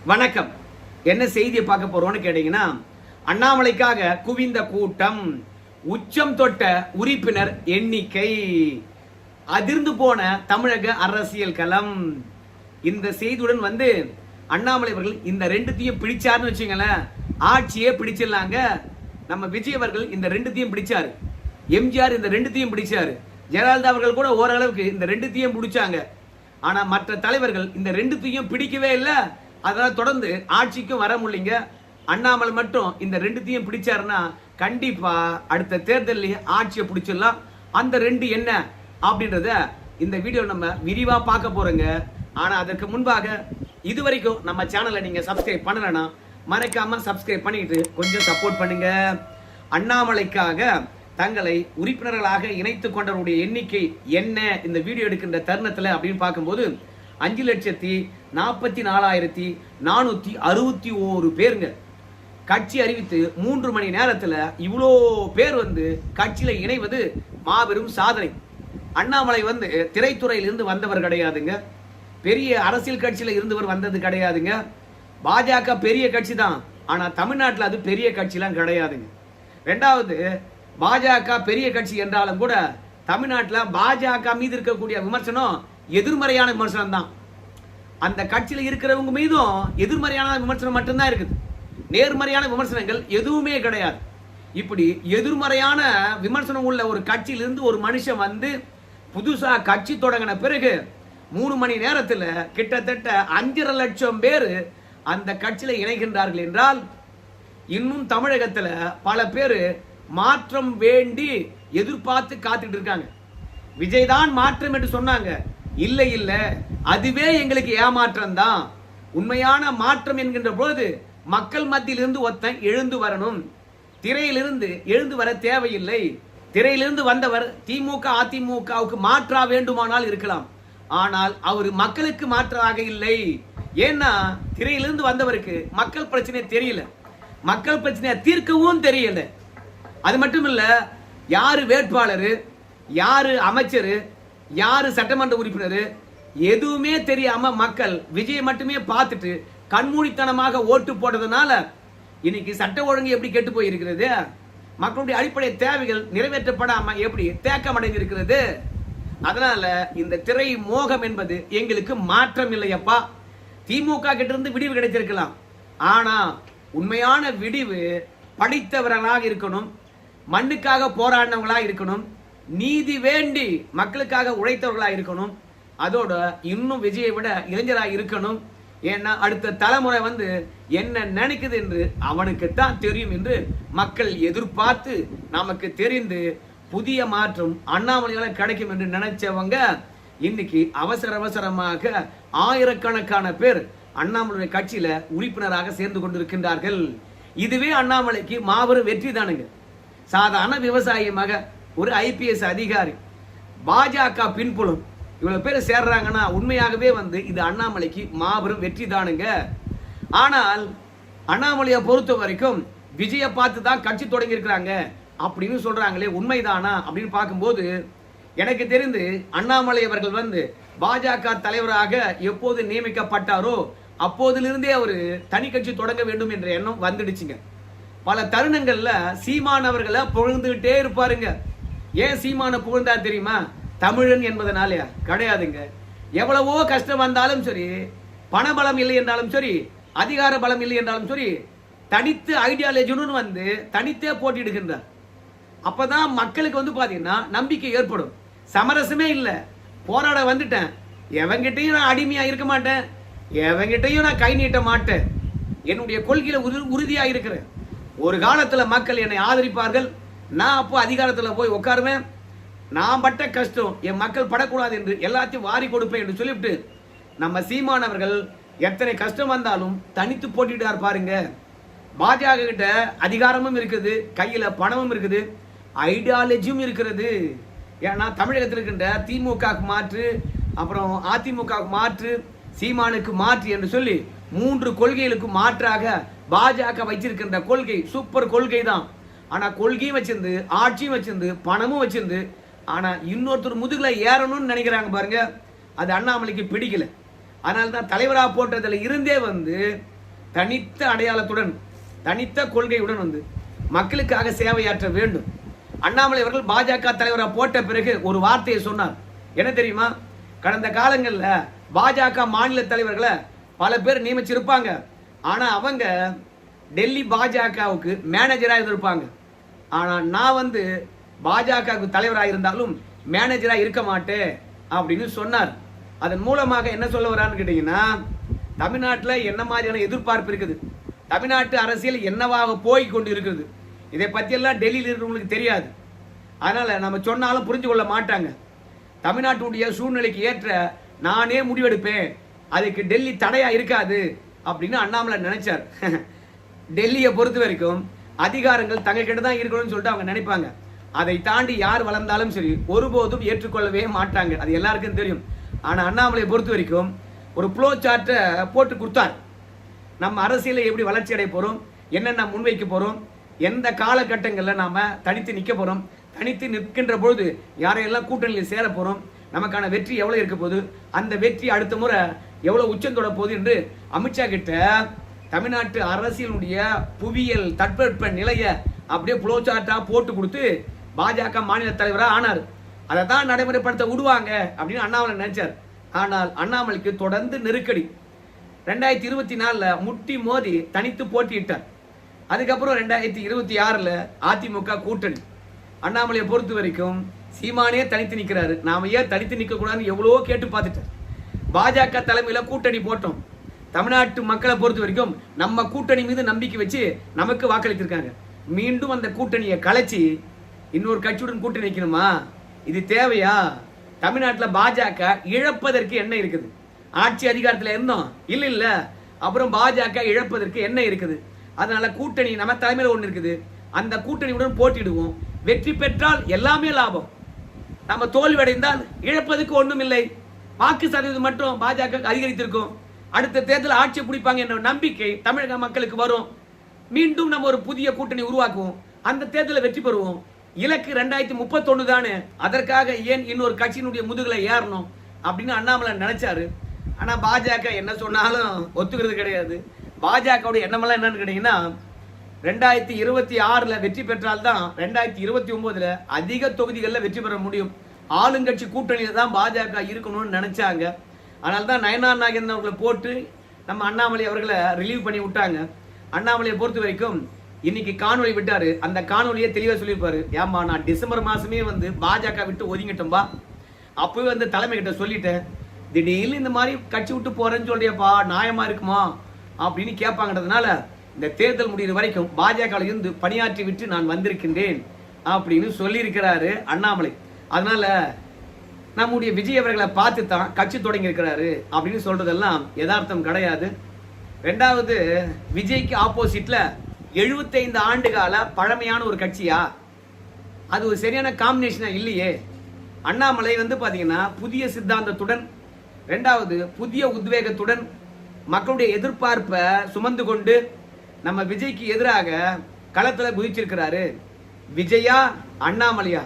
வணக்கம். என்ன செய்தியை பார்க்க போறோம்னு கேட்டீங்கன்னா, அண்ணாமலைக்காக குவிந்த கூட்டம், உச்சம் தொட்ட உறுப்பினர் எண்ணிக்கை, அதிர்ந்து போன தமிழக அரசியல் களம். இந்த செய்தியுடன் அண்ணாமலை அவர்கள் இந்த ரெண்டுத்தையும் பிடிச்சாருன்னு வச்சுங்களேன், ஆட்சியே பிடிச்சிடலாங்க. நம்ம விஜய் அவர்கள் இந்த ரெண்டுத்தையும் பிடிச்சாரு, எம்ஜிஆர் இந்த ரெண்டுத்தையும் பிடிச்சாரு, ஜெயலலிதா அவர்கள் கூட ஓரளவுக்கு இந்த ரெண்டுத்தையும் பிடிச்சாங்க. ஆனா மற்ற தலைவர்கள் இந்த ரெண்டுத்தையும் பிடிக்கவே இல்லை. அதனால தொடர்ந்து ஆட்சிக்கும் வர முடியல. அண்ணாமலை மட்டும் இந்த ரெண்டுத்தையும் பிடிச்சாருன்னா கண்டிப்பா அடுத்த தேர்தலில் ஆட்சியை பிடிச்சிடலாம். அந்த ரெண்டு என்ன அப்படின்றத இந்த வீடியோ நம்ம விரிவா பார்க்க போறோங்க. ஆனா அதற்கு முன்பாக இதுவரைக்கும் நம்ம சேனலை நீங்க சப்ஸ்கிரைப் பண்ணலன்னா மறக்காம சப்ஸ்கிரைப் பண்ணிட்டு கொஞ்சம் சப்போர்ட் பண்ணுங்க. அண்ணாமலைக்காக தங்களை உறுப்பினர்களாக இணைத்துக் கொண்டவருடைய எண்ணிக்கை என்ன இந்த வீடியோ எடுக்கின்ற தருணத்தில் அப்படின்னு பார்க்கும்போது 5,44,461 பேருங்க. கட்சி அறிவித்து 3 மணி நேரத்தில் இவ்வளோ பேர் கட்சியில இணைவது மாபெரும் சாதனை. அண்ணாமலை திரைத்துறையிலிருந்து வந்தவர் கிடையாதுங்க, பெரிய அரசியல் கட்சியில இருந்தவர் வந்தது கிடையாதுங்க. பாஜக பெரிய கட்சி தான், ஆனா தமிழ்நாட்டில் அது பெரிய கட்சிலாம் கிடையாதுங்க. ரெண்டாவது, பாஜக பெரிய கட்சி என்றாலும் கூட தமிழ்நாட்டில் பாஜக மீது இருக்கக்கூடிய விமர்சனம் எதிர்மறையான விமர்சனம் தான். அந்த கட்சியில் இருக்கிறவங்க மீதும் எதிர்மறையான விமர்சனம் மட்டும்தான் இருக்குது, நேர்மறையான விமர்சனங்கள் எதுவுமே கிடையாது. இப்படி எதிர்மறையான விமர்சனம் உள்ள ஒரு கட்சியிலிருந்து ஒரு மனுஷன் புதுசா கட்சி தொடங்கின பிறகு 3 மணி நேரத்தில் கிட்டத்தட்ட 5.5 லட்சம் பேர் அந்த கட்சியில இணைகின்றார்கள் என்றால், இன்னும் தமிழகத்தில் பல பேர் மாற்றம் வேண்டி எதிர்பார்த்து காத்துட்டு இருக்காங்க. விஜய் தான் மாற்றம் என்று சொன்னாங்க. இல்லை இல்லை, அதுவே எங்களுக்கு ஏமாற்றம் தான். உண்மையான மாற்றம் என்கின்ற போது மக்கள் மத்தியிலிருந்து ஒருத்தன் எழுந்து வரணும். திரையிலிருந்து எழுந்து வர தேவையில்லை. திரையிலிருந்து வந்தவர் திமுக அதிமுகவுக்கு மாற்றா வேண்டுமானால் இருக்கலாம், ஆனால் அவர் மக்களுக்கு மாற்றாக இல்லை. ஏன்னா திரையிலிருந்து வந்தவருக்கு மக்கள் பிரச்சனை தெரியல, மக்கள் பிரச்சனையை தீர்க்கவும் தெரியல. அது மட்டும் இல்ல, யாரு வேட்பாளர், யாரு அமைச்சர், யாரு சட்டமன்ற உறுப்பினர் எதுவுமே தெரியாம மக்கள் விஜய் மட்டுமே பார்த்துட்டு கண்மூடித்தனமாக ஓட்டு போட்டதுனால இன்னைக்கு சட்ட ஒழுங்கு எப்படி கெட்டு போயிருக்கிறது, மக்களுடைய அடிப்படை தேவைகள் நிறைவேற்றப்படாம எப்படி தேக்கமடைந்திருக்கிறது. அதனால இந்த திரை மோகம் என்பது எங்களுக்கு மாற்றம் இல்லையப்பா. திமுக கிட்ட இருந்து விடிவு கிடைத்திருக்கலாம், ஆனா உண்மையான விடிவு படித்தவர்களாக இருக்கணும், மண்ணுக்காக போராடினவங்களா இருக்கணும், நீதி வேண்டி மக்களுக்காக உழைத்தவர்களா இருக்கணும். அதோட இன்னும் விஜயை விட இளைஞராக இருக்கணும். ஏன்னா அடுத்த தலைமுறை என்ன நினைக்குது என்று அவனுக்கு தான் தெரியும் என்று மக்கள் எதிர்பார்த்து நமக்கு தெரிந்து புதிய மாற்றம் அண்ணாமலையால கிடைக்கும் என்று நினைச்சவங்க இன்னைக்கு அவசர அவசரமாக ஆயிரக்கணக்கான பேர் அண்ணாமலை கட்சியில உறுப்பினராக சேர்ந்து கொண்டிருக்கின்றார்கள். இதுவே அண்ணாமலைக்கு மாபெரும் வெற்றி தானுங்க. சாதாரண விவசாயி மக, ஒரு ஐபிஎஸ் அதிகாரி, பாஜக பின்புலம், இவ்வளவு பேர் சேர்றாங்கன்னா உண்மையாகவே இது அண்ணாமலைக்கு மாபெரும் வெற்றி தானுங்க. ஆனால் அண்ணாமலையை பொறுத்த வரைக்கும் விஜயை பார்த்து தான் கட்சி தொடங்கி இருக்கிறாங்க அப்படின்னு சொல்றாங்களே, உண்மைதானா அப்படின்னு பார்க்கும்போது எனக்கு தெரிந்து அண்ணாமலை அவர்கள் பாஜக தலைவராக எப்போது நியமிக்கப்பட்டாரோ அப்போதிலிருந்தே அவர் தனி கட்சி தொடங்க வேண்டும் என்ற எண்ணம் வந்துடுச்சுங்க. பல தருணங்கள்ல சீமான் அவர்களை புகழ்ந்துகிட்டே இருப்பாருங்க. ஏன் சீமான புகழ்ந்தார் தெரியுமா? தமிழன் என்பதனாலயா? கிடையாதுங்க. எவ்வளவோ கஷ்டம் வந்தாலும் சரி, பணபலம் இல்லை என்றாலும் சரி, அதிகார பலம் இல்லை என்றாலும் சரி, தனித்து ஐடியாலஜின்னு தனித்தே போட்டியிடுகின்றார். அப்பதான் மக்களுக்கு பாத்தீங்கன்னா நம்பிக்கை ஏற்படும். சமரசமே இல்லை, போராட வந்துட்டேன், எவங்கிட்டையும் நான் அடிமையா இருக்க மாட்டேன், எவங்கிட்டையும் நான் கை நீட்ட மாட்டேன், என்னுடைய கொள்கையில உறுதியா இருக்கிறேன். ஒரு காலத்துல மக்கள் என்னை ஆதரிப்பார்கள், நான் அப்போ அதிகாரத்தில் போய் உட்காருவேன், நான் பட்ட கஷ்டம் என் மக்கள் படக்கூடாது என்று எல்லாத்தையும் வாரி கொடுப்பேன் என்று சொல்லிவிட்டு நம்ம சீமானவர்கள் எத்தனை கஷ்டம் வந்தாலும் தனித்து போட்டிட்டார் பாருங்க. பாஜக கிட்ட அதிகாரமும் இருக்குது, கையில பணமும் இருக்குது, ஐடியாலஜியும் இருக்கிறது. ஏன்னா தமிழகத்தில் இருக்கின்ற திமுக மாற்று, அப்புறம் அதிமுக மாற்று, சீமானுக்கு மாற்று என்று சொல்லி 3 கொள்கைகளுக்கு மாற்றாக பாஜக வச்சிருக்கின்ற கொள்கை சூப்பர் கொள்கை தான். ஆனா கொள்கையும் வச்சிருந்து, ஆட்சியும் வச்சிருந்து, பணமும் வச்சிருந்து, ஆனா இன்னொருத்தர் முதுகுல ஏறணும்னு நினைக்கிறாங்க பாருங்க, அது அண்ணாமலைக்கு பிடிக்கல. அதனால்தான் தலைவரா போட்டதுல இருந்தே வந்து தனித்த அடையாளத்துடன் தனித்த கொள்கையுடன் வந்து மக்களுக்காக சேவையாற்ற வேண்டும். அண்ணாமலை அவர்கள் பாஜக தலைவராக போட்ட பிறகு ஒரு வார்த்தையை சொன்னார். என்ன தெரியுமா? கடந்த காலங்களில் பாஜக மாநில தலைவர்களை பல பேர் நியமிச்சிருப்பாங்க. ஆனா அவங்க டெல்லி பாஜகவுக்கு மேனேஜரா இருந்திருப்பாங்க. ஆனா நான் வந்து பாஜகவுக்கு தலைவராக இருந்தாலும் மேனேஜரா இருக்க மாட்டேன் அப்படின்னு சொன்னார். அதன் மூலமாக என்ன சொல்ல வரான்னு கேட்டீங்கன்னா, தமிழ்நாட்டில் என்ன மாதிரியான எதிர்பார்ப்பு இருக்குது, தமிழ்நாட்டு அரசியல் என்னவாக போய் கொண்டு இருக்குது, இதை பற்றியெல்லாம் டெல்லியில் இருக்கிறவங்களுக்கு தெரியாது. அதனால நம்ம சொன்னாலும் புரிஞ்சு கொள்ள மாட்டாங்க. தமிழ்நாட்டுடைய சூழ்நிலைக்கு ஏற்ற நானே முடிவெடுப்பேன், அதுக்கு டெல்லி தடையா இருக்காது அப்படின்னு அண்ணாமலை நினைச்சார். டெல்லியை பொறுத்த வரைக்கும் அதிகாரங்கள் தங்கக்கிட்ட தான் இருக்கணும்னு சொல்லிட்டு அவங்க நினைப்பாங்க. அதை தாண்டி யார் வளர்ந்தாலும் சரி ஒருபோதும் ஏற்றுக்கொள்ளவே மாட்டாங்க. அது எல்லாருக்கும் தெரியும். ஆனா அண்ணாமலையை பொறுத்த வரைக்கும் ஒரு ப்ளோ சார்ட்டை போட்டு கொடுத்தார். நம்ம அரசியலை எப்படி வளர்ச்சி அடைய போறோம், என்னென்ன முன்வைக்க போறோம், எந்த காலகட்டங்களில் நாம தனித்து நிற்க போறோம், தனித்து நிற்கின்ற பொழுது யாரையெல்லாம் கூட்டணியில் சேர போறோம், நமக்கான வெற்றி எவ்வளவு இருக்க போகுது, அந்த வெற்றி அடுத்த முறை எவ்வளவு உச்சம் தொட போகுது என்று அமித்ஷா கிட்ட தமிழ்நாட்டு அரசியலுடைய புவியியல் தட்பவெப்ப நிலையை அப்படியே ப்ளோ சார்ட்டா போட்டு கொடுத்து பாஜக மாநில தலைவராக ஆனார். அதை தான் நடைமுறைப்படுத்த விடுவாங்க அப்படின்னு அண்ணாமலை நினைச்சார். ஆனால் அண்ணாமலைக்கு தொடர்ந்து நெருக்கடி. 2024 முட்டி மோதி தனித்து போட்டியிட்டார். அதுக்கப்புறம் 2026 அதிமுக கூட்டணி. அண்ணாமலையை பொறுத்த வரைக்கும் சீமானே தனித்து நிற்கிறாரு, நாம ஏன் தனித்து நிற்க கூடாதுன்னு எவ்வளவோ கேட்டு பார்த்துட்டார். பாஜக தலைமையில கூட்டணி போட்டோம். தமிழ்நாட்டு மக்களை பொறுத்த வரைக்கும் நம்ம கூட்டணி மீது நம்பிக்கை வச்சு நமக்கு வாக்களித்திருக்காங்க. மீண்டும் அந்த கூட்டணியை கலைச்சி இன்னொரு கட்சியுடன் கூட்டணி வைக்கணுமா? இது தேவையா? தமிழ்நாட்டில் பாஜக இழப்பதற்கு என்ன இருக்குது? ஆட்சி அதிகாரத்தில் இருந்தோம் இல்ல. அப்புறம் பாஜக இழப்பதற்கு என்ன இருக்குது? அதனால கூட்டணி நம்ம தலைமையில் ஒன்று இருக்குது, அந்த கூட்டணியுடன் போட்டிடுவோம். வெற்றி பெற்றால் எல்லாமே லாபம், நம்ம தோல்வி அடைந்தால் இழப்பதற்கு ஒன்றும் இல்லை. வாக்கு சதவீதம் மட்டும் பாஜக அதிகரித்திருக்கும். அடுத்த தேர்தல் ஆட்சி பிடிப்பாங்க என்ற நம்பிக்கை தமிழக மக்களுக்கு வரும். மீண்டும் நம்ம ஒரு புதிய கூட்டணி உருவாக்குவோம், அந்த தேர்தலில் வெற்றி பெறுவோம். இலக்கு 2031 தானே, அதற்காக ஏன் இன்னொரு கட்சியினுடைய முதுகலை ஏறணும் அப்படின்னு அண்ணாமலை நினைச்சாரு. ஆனா பாஜக என்ன சொன்னாலும் ஒத்துக்கிறது கிடையாது. பாஜகவுடைய எண்ணமெல்லாம் என்னன்னு கேட்டீங்கன்னா, 2026 வெற்றி பெற்றால்தான் 2029 அதிக தொகுதிகளில் வெற்றி பெற முடியும். ஆளுங்கட்சி கூட்டணியில தான் பாஜக இருக்கணும்னு நினைச்சாங்க. அதனால தான் நயனார் நாகேந்திரன் அவர்களை போட்டு நம்ம அண்ணாமலை அவர்களை ரிலீவ் பண்ணி விட்டாங்க. அண்ணாமலையை பொறுத்த வரைக்கும் இன்னைக்கு காணொலி விட்டாரு. அந்த காணொலியை தெளிவாக சொல்லியிருப்பாரு. ஏமா நான் டிசம்பர் மாசமே வந்து பாஜக விட்டு ஒதுங்கிட்டோம்பா, அப்பவே வந்து தலைமை கிட்ட சொல்லிட்டேன், திடீர்னு இந்த மாதிரி கட்சி விட்டு போறேன்னு சொல்றியப்பா, நியாயமா இருக்குமா அப்படின்னு கேட்பாங்கிறதுனால இந்த தேர்தல் முடிகிற வரைக்கும் பாஜக இருந்து பணியாற்றி விட்டு நான் வந்திருக்கின்றேன் அப்படின்னு சொல்லியிருக்கிறாரு அண்ணாமலை. அதனால நம்முடைய விஜய் அவர்களை பார்த்து தான் கட்சி தொடங்கி இருக்கிறாரு அப்படின்னு சொல்றதெல்லாம் யதார்த்தம் கிடையாது. ரெண்டாவது, விஜய்க்கு ஆப்போசிட்ல 75 ஆண்டு கால பழமையான ஒரு கட்சியா? அது ஒரு சரியான காம்பினேஷனா இல்லையே. அண்ணாமலை வந்து பாத்தீங்கன்னா புதிய சித்தாந்தத்துடன், ரெண்டாவது புதிய உத்வேகத்துடன் மக்களுடைய எதிர்பார்ப்பை சுமந்து கொண்டு நம்ம விஜய்க்கு எதிராக களத்துல குதிச்சிருக்கிறாரு. விஜயா அண்ணாமலையா,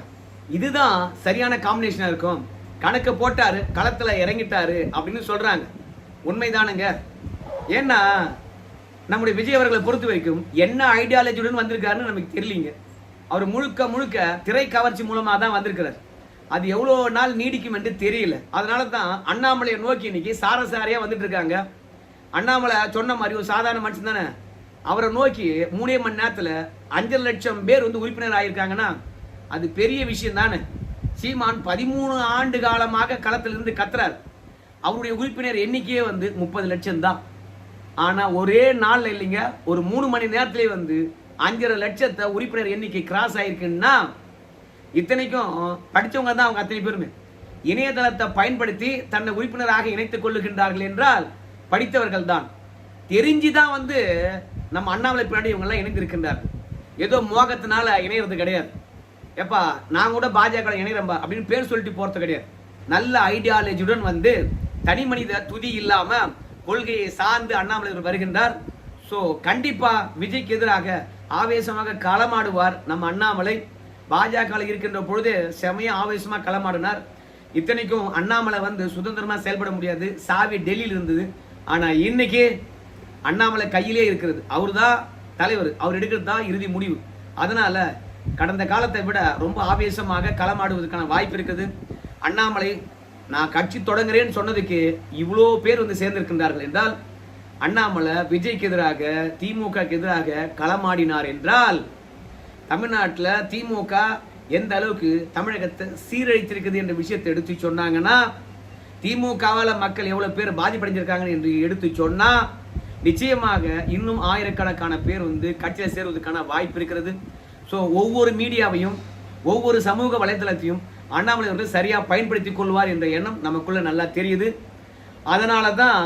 இதுதான் சரியான காம்பினேஷனா இருக்கும். கணக்கு போட்டாரு, களத்துல இறங்கிட்டாரு அப்படின்னு சொல்றாங்க. உண்மைதானுங்க. ஏன்னா நம்முடைய விஜய் அவர்களை பொறுத்த வரைக்கும் என்ன ஐடியாலஜியுடன் வந்திருக்காருன்னு நமக்கு தெரியலீங்க. அவர் முழுக்க முழுக்க திரை கவர்ச்சி மூலமா தான் வந்திருக்கிறார். அது எவ்வளவு நாள் நீடிக்கும் என்று தெரியல. அதனால தான் அண்ணாமலையை நோக்கி இன்னைக்கு சாரசாரியா வந்துட்டு இருக்காங்க. அண்ணாமலை சொன்ன மாதிரி ஒரு சாதாரண மனுஷன் தானே, அவரை நோக்கி 3 மணி நேரத்துல 5 லட்சம் பேர் வந்து உறுப்பினர் ஆயிருக்காங்கன்னா அது பெரிய விஷயம் தானே. சீமான் 13 ஆண்டு காலமாக களத்திலிருந்து கத்துறார். அவருடைய உறுப்பினர் எண்ணிக்கையே வந்து 30 லட்சம் தான். ஆனா ஒரே நாள்ல இல்லைங்க, ஒரு 3 மணி நேரத்திலே வந்து 5.5 லட்சத்தை உறுப்பினர் எண்ணிக்கை கிராஸ் ஆயிருக்குன்னா, இத்தனைக்கும் படிச்சவங்க தான் அவங்க அத்தனை பேருமே. இணையதளத்தை பயன்படுத்தி தன்னை உறுப்பினராக இணைத்துக் கொள்ளுகின்றார்கள் என்றால் படித்தவர்கள் தான். தெரிஞ்சுதான் வந்து நம்ம அண்ணாமலை பின்னாடி இவங்க எல்லாம் இணைந்திருக்கின்றார்கள். ஏதோ மோகத்தினால இணையறது கிடையாது. எப்பா நான் கூட பாஜக இணைகிறம்பா அப்படின்னு பேர் சொல்லிட்டு போறது கிடையாது. நல்ல ஐடியாலஜியுடன் வந்து தனி மனித துதி இல்லாம கொள்கையை சார்ந்து அண்ணாமலை வருகின்றார். ஸோ கண்டிப்பா விஜய்க்கு எதிராக ஆவேசமாக களமாடுவார் நம்ம அண்ணாமலை. பாஜக இருக்கின்ற பொழுது செமைய ஆவேசமா களமாடினார். இத்தனைக்கும் அண்ணாமலை வந்து சுதந்திரமா செயல்பட முடியாது, சாவி டெல்லியில் இருந்தது. ஆனா இன்னைக்கு அண்ணாமலை கையிலே இருக்கிறது, அவரு தான் தலைவர், அவர் எடுக்கிறது தான் இறுதி முடிவு. அதனால கடந்த காலத்தை விட ரொம்ப ஆவேசமாக களமாடுவதற்கான வாய்ப்பு இருக்குது. அண்ணாமலை நான் கட்சி தொடங்குறேன்னு சொன்னதுக்கு இவ்வளோ பேர் வந்து சேர்ந்திருக்கின்றார்கள் என்றால், அண்ணாமலை விஜய்க்கு எதிராக, திமுக எதிராக களமாடினார் என்றால், தமிழ்நாட்டில் திமுக எந்த அளவுக்கு தமிழகத்தை சீரழித்திருக்குது என்ற விஷயத்தை எடுத்து சொன்னாங்கன்னா, திமுகவால் மக்கள் எவ்வளவு பேர் பாதிப்படைஞ்சிருக்காங்க என்று எடுத்து சொன்னா, நிச்சயமாக இன்னும் ஆயிரக்கணக்கான பேர் வந்து கட்சியில் சேருவதற்கான வாய்ப்பு இருக்கிறது. ஸோ ஒவ்வொரு மீடியாவையும் ஒவ்வொரு சமூக வலைதளத்தையும் அண்ணாமலை வந்து சரியா பயன்படுத்திக் கொள்வார் என்ற எண்ணம் நமக்குள்ள நல்லா தெரியுது. அதனால தான்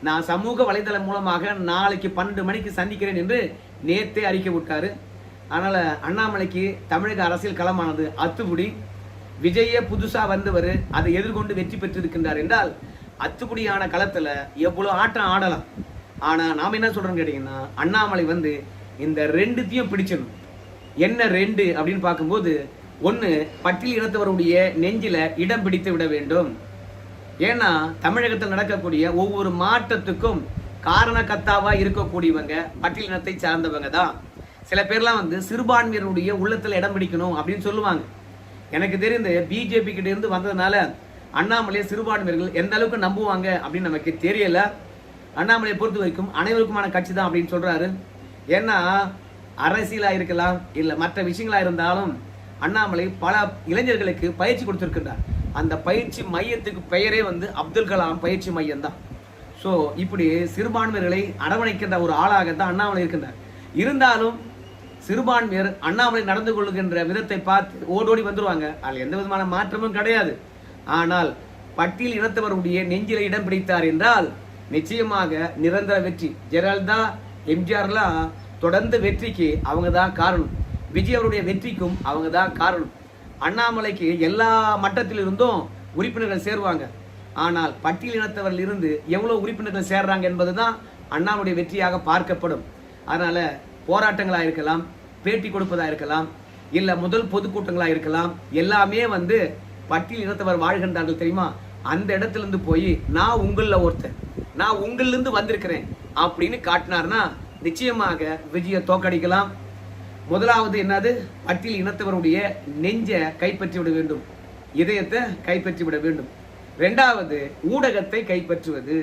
நான் சமூக வலைதளம் மூலமாக நாளைக்கு 12 மணிக்கு சந்திக்கிறேன் என்று நேத்தே அறிக்கை விட்டாரு. அதனால அண்ணாமலைக்கு தமிழக அரசியல் களமானது அத்துக்குடி. விஜய புதுசா வந்தவர் அதை எதிர்கொண்டு வெற்றி பெற்றிருக்கின்றார் என்றால், அத்துக்குடியான களத்துல எவ்வளவு ஆட்டம் ஆடலாம். ஆனா நாம என்ன சொல்றோம் கேட்டீங்கன்னா, அண்ணாமலை வந்து இந்த ரெண்டுத்தையும் பிடிச்சிடணும். என்ன ரெண்டு அப்படின்னு பார்க்கும்போது, ஒன்னு பட்டியல் இனத்தவருடைய நெஞ்சில இடம் பிடித்து விட வேண்டும். ஏன்னா தமிழகத்தில் நடக்கக்கூடிய ஒவ்வொரு மாற்றத்துக்கும் காரணக்கர்த்தாவா இருக்கக்கூடியவங்க பட்டியல் இனத்தை சார்ந்தவங்க தான். சில பேர்லாம் வந்து சிறுபான்மையினருடைய உள்ளத்துல இடம் பிடிக்கணும் அப்படின்னு சொல்லுவாங்க. எனக்கு தெரிந்து பிஜேபி கிட்ட இருந்து வந்ததுனால அண்ணாமலை சிறுபான்மையர்கள் எந்த அளவுக்கு நம்புவாங்க அப்படின்னு நமக்கு தெரியல. அண்ணாமலையை பொறுத்த வரைக்கும் அனைவருக்குமான கட்சி தான் அப்படின்னு சொல்றாரு. ஏன்னா அரசியலா இருக்கலாம், இல்ல மற்ற விஷயங்களா இருந்தாலும் அண்ணாமலை பல இளைஞர்களுக்கு பயிற்சி கொடுத்திருக்கின்றார். அந்த பயிற்சி மையத்துக்கு பெயரே வந்து அப்துல் கலாம் பயிற்சி மையம் தான். ஸோ இப்படி சிறுபான்மையர்களை அரவணைக்கின்ற ஒரு ஆளாக தான் அண்ணாமலை இருக்கின்றார். இருந்தாலும் சிறுபான்மையர் அண்ணாமலை நடந்து கொள்ளுகின்ற விதத்தை பார்த்து ஓடோடி வந்துருவாங்க. அதில் எந்த விதமான மாற்றமும் கிடையாது. ஆனால் பட்டியல் இனத்தவருடைய நெஞ்சில இடம் பிடித்தார் என்றால் நிச்சயமாக நிரந்தர வெற்றி. ஜெயலலிதா, எம்ஜிஆர்லாம் தொடர்ந்து வெற்றிக்கு அவங்க தான் காரணம். விஜய் அவருடைய வெற்றிக்கும் அவங்க தான் காரணம். அண்ணாமலைக்கு எல்லா மட்டத்தில் இருந்தும் உறுப்பினர்கள் சேருவாங்க. ஆனால் பட்டியல் இனத்தவரில் இருந்து எவ்வளவு உறுப்பினர்கள் சேர்றாங்க என்பதுதான் அண்ணாமலையுடைய வெற்றியாக பார்க்கப்படும். அதனால போராட்டங்களா இருக்கலாம், பேட்டி கொடுப்பதா இருக்கலாம், இல்ல முதல் பொதுக்கூட்டங்களா இருக்கலாம், எல்லாமே வந்து பட்டியல் இனத்தவர் வாழ்கின்றார்கள் தெரியுமா, அந்த இடத்துல இருந்து போய் நான் உங்கள ஒருத்தன், நான் உங்கள்ல இருந்து வந்திருக்கிறேன் அப்படின்னு காட்டினார்னா நிச்சயமாக விஜய தோக்கடிக்கலாம். முதலாவது என்னது, பட்டியல் இனத்தவருடைய நெஞ்ச கைப்பற்றி விட வேண்டும், இதயத்தை கைப்பற்றி விட வேண்டும். இரண்டாவது ஊடகத்தை கைப்பற்றுவது.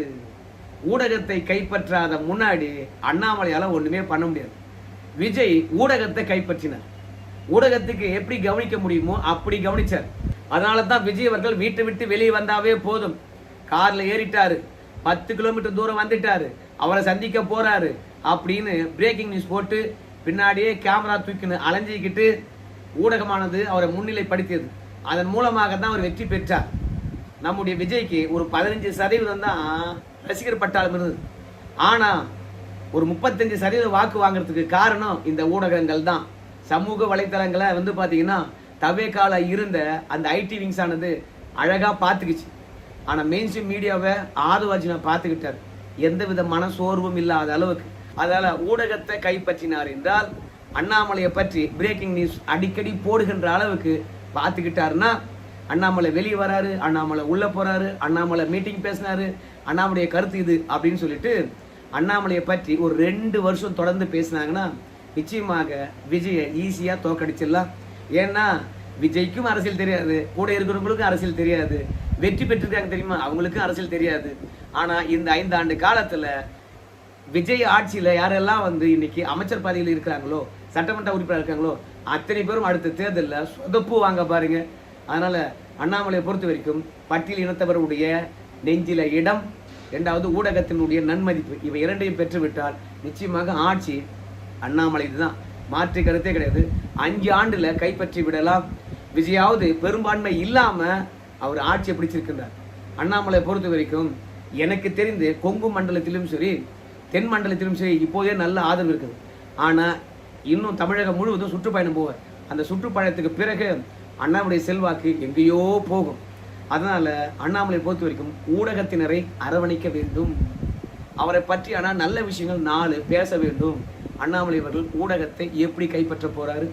ஊடகத்தை கைப்பற்றாத முன்னாடி அண்ணாமலையால ஒண்ணுமே பண்ண முடியாது. விஜய் ஊடகத்தை கைப்பற்றினார். ஊடகத்துக்கு எப்படி கவனிக்க முடியுமோ அப்படி கவனிச்சார். அதனால தான் விஜய் அவர்கள் வீட்டை விட்டு வெளியே வந்தாவே போதும், கார்ல ஏறிட்டாரு, 10 கிலோமீட்டர் தூரம் வந்துட்டாரு, அவரை சந்திக்க போறாரு அப்படின்னு பிரேக்கிங் நியூஸ் போட்டு பின்னாடியே கேமரா தூக்கின்னு அலைஞ்சிக்கிட்டு ஊடகமானது அவரை முன்னிலைப்படுத்தியது. அதன் மூலமாக தான் அவர் வெற்றி பெற்றார். நம்முடைய விஜய்க்கு ஒரு 15% தான் ரசிகர் பட்டாளம் இருந்தது. ஆனா ஒரு 35% வாக்கு வாங்குறதுக்கு காரணம் இந்த ஊடகங்கள் தான். சமூக வலைத்தளங்களை வந்து பாத்தீங்கன்னா தவேகால இருந்த அந்த ஐடி விங்ஸ் ஆனது அழகா பாத்துக்குச்சு. ஆனா மெயின் ஸ்ட்ரீம் மீடியாவை ஆதவாஜினா பாத்துக்கிட்டார், எந்த வித மனசோர்வும் இல்லாத அளவுக்கு. அதனால ஊடகத்தை கைப்பற்றினார் என்றால் அண்ணாமலையை பற்றி பிரேக்கிங் நியூஸ் அடிக்கடி போடுகின்ற அளவுக்கு பார்த்துக்கிட்டாருன்னா, அண்ணாமலை வெளியே வராரு, அண்ணாமலை உள்ள போறாரு, அண்ணாமலை மீட்டிங் பேசினாரு, அண்ணாமலைய கருத்து இது அப்படின்னு சொல்லிட்டு அண்ணாமலையை பற்றி ஒரு 2 வருஷம் தொடர்ந்து பேசினாங்கன்னா நிச்சயமாக விஜயை ஈஸியா தோக்கடிச்சிடலாம். ஏன்னா விஜய்க்கும் அரசியல் தெரியாது, கூட இருக்கிறவங்களுக்கும் அரசியல் தெரியாது, வெற்றி பெற்றிருக்காங்க தெரியுமா, அவங்களுக்கும் அரசியல் தெரியாது. ஆனா இந்த 5 ஆண்டு காலத்துல விஜய் ஆட்சியில யாரெல்லாம் வந்து இன்னைக்கு அமைச்சர் பதவியில் இருக்கிறாங்களோ, சட்டமன்ற உறுப்பினர் இருக்காங்களோ, அத்தனை பேரும் அடுத்த தேர்தலில் சொதப்பு வாங்க பாருங்க. அதனால அண்ணாமலையை பொறுத்த வரைக்கும் பட்டியல் இனத்தவருடைய நெஞ்சில இடம், இரண்டாவது ஊடகத்தினுடைய நன்மதிப்பு, இவை இரண்டையும் பெற்றுவிட்டால் நிச்சயமாக ஆட்சி அண்ணாமலை தான், மாற்று கருத்தே கிடையாது. 5 ஆண்டுல கைப்பற்றி விடலாம். விஜயாவது பெரும்பான்மை இல்லாம அவர் ஆட்சியை பிடிச்சிருக்கின்றார். அண்ணாமலை பொறுத்த வரைக்கும் எனக்கு தெரிந்து கொங்கு மண்டலத்திலும் சரி, தென் மண்டலத்திலும் சரி இப்போதே நல்ல ஆதரவு இருக்குது. ஆனா இன்னும் தமிழகம் முழுவதும் சுற்றுப்பயணம் போவார். அந்த சுற்றுப்பயணத்துக்கு பிறகு அண்ணாமலை செல்வாக்கு எங்கேயோ போகும். அதனால அண்ணாமலை பொறுத்த வரைக்கும் ஊடகத்தினரை அரவணைக்க வேண்டும். அவரை பற்றி ஆனால் நல்ல விஷயங்கள் 4 பேச வேண்டும். அண்ணாமலை அவர்கள் ஊடகத்தை எப்படி கைப்பற்ற போறாரு,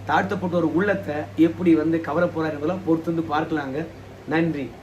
தாழ்த்தப்பட்ட ஒரு உள்ளத்தை எப்படி வந்து கவர போறாரு என்பதெல்லாம் பொறுத்து வந்து பார்க்கலாங்க. நன்றி.